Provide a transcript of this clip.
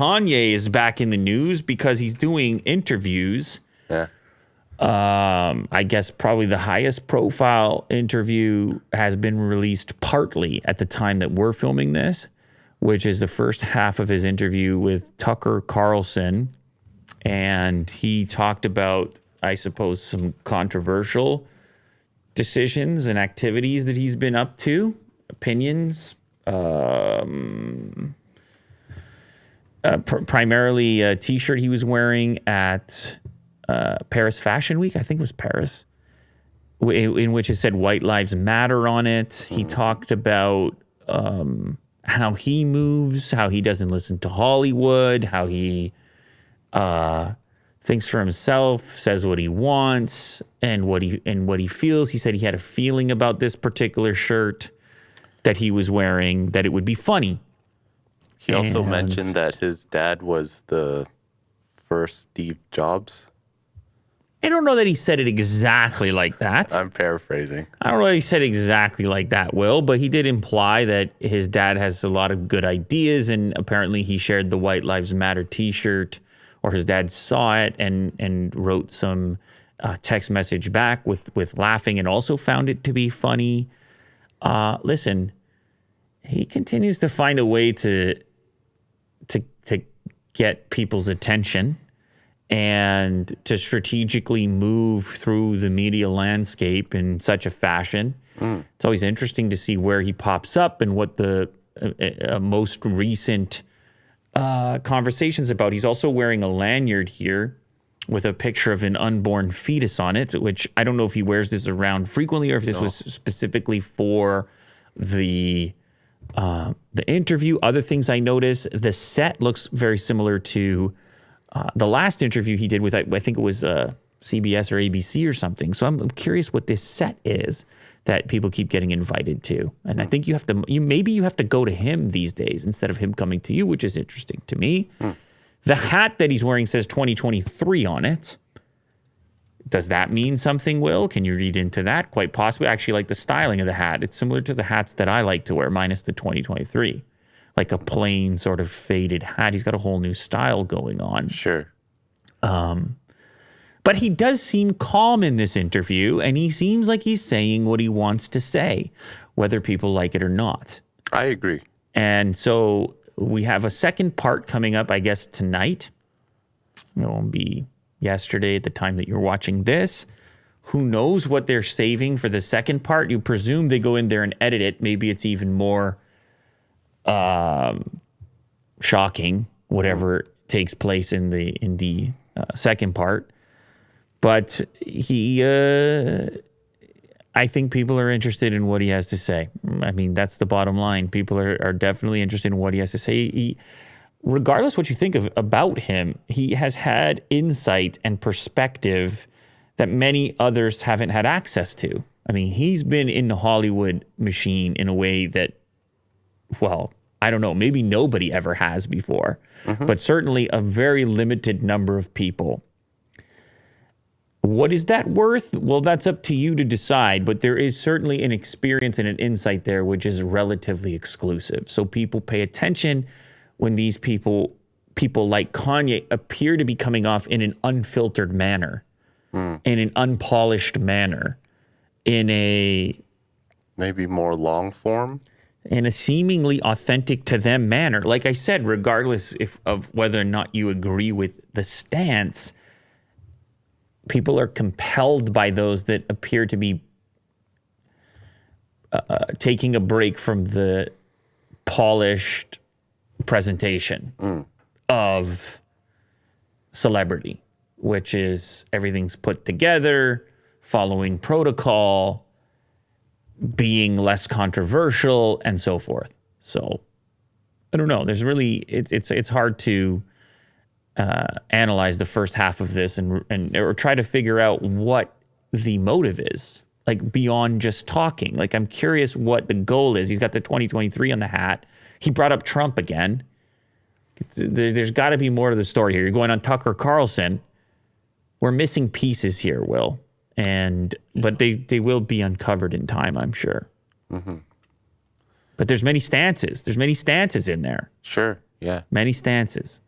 Kanye is back in the news because he's doing interviews. Yeah. I guess probably the highest profile interview has been released partly at the time that we're filming this, which is the first half of his interview with Tucker Carlson. And he talked about, I suppose, some controversial decisions and activities that he's been up to, opinions, primarily a T-shirt he was wearing at Paris Fashion Week, I think it was Paris, in which it said White Lives Matter on it. He talked about how he moves, how he doesn't listen to Hollywood, how he thinks for himself, says what he wants and what he feels. He said he had a feeling about this particular shirt that he was wearing, that it would be funny. He also mentioned that his dad was the first Steve Jobs. I don't know that he said it exactly like that. I'm paraphrasing. I don't know that he said exactly like that, Will, but he did imply that his dad has a lot of good ideas, and apparently he shared the White Lives Matter T-shirt, or his dad saw it and wrote some text message back with laughing and also found it to be funny. Listen, he continues to find a way to get people's attention and to strategically move through the media landscape in such a fashion. It's always interesting to see where he pops up and what the most recent conversations about. He's also wearing a lanyard here with a picture of an unborn fetus on it, which I don't know if he wears this around frequently or if this was specifically for the interview. Other things I noticed, the set looks very similar to the last interview he did with, I think it was CBS or ABC or something. So I'm curious what this set is that people keep getting invited to. And I think you have to go to him these days instead of him coming to you, which is interesting to me. The hat that he's wearing says 2023 on it. Does that mean something, Will? Can you read into that? Quite possibly. I actually like the styling of the hat. It's similar to the hats that I like to wear, minus the 2023. Like a plain sort of faded hat. He's got a whole new style going on. Sure. But he does seem calm in this interview, and he seems like he's saying what he wants to say, whether people like it or not. I agree. And so we have a second part coming up, I guess, tonight. It won't be yesterday at the time that you're watching this. Who knows what they're saving for the second part? You presume they go in there and edit it. Maybe it's even more shocking, whatever takes place in the second part. But I think people are interested in what he has to say. I mean, that's the bottom line. People are definitely interested in what he has to say. Regardless what you think about him, he has had insight and perspective that many others haven't had access to. I mean, he's been in the Hollywood machine in a way that, well, I don't know, maybe nobody ever has before, but certainly a very limited number of people. What is that worth? Well, that's up to you to decide, but there is certainly an experience and an insight there which is relatively exclusive. So people pay attention when these people like Kanye appear to be coming off in an unfiltered manner, in an unpolished manner, in a... maybe more long form? In a seemingly authentic to them manner. Like I said, regardless of whether or not you agree with the stance, people are compelled by those that appear to be taking a break from the polished presentation of celebrity, which is everything's put together, following protocol, being less controversial, and so forth. So I don't know. There's really it's hard to analyze the first half of this and or try to figure out what the motive is, like beyond just talking. Like, I'm curious what the goal is. He's got the 2023 on the hat. He brought up Trump again. There's got to be more to the story here. You're going on Tucker Carlson. We're missing pieces here, Will. But they will be uncovered in time, I'm sure. But there's many stances. There's many stances in there. Sure, yeah. Many stances.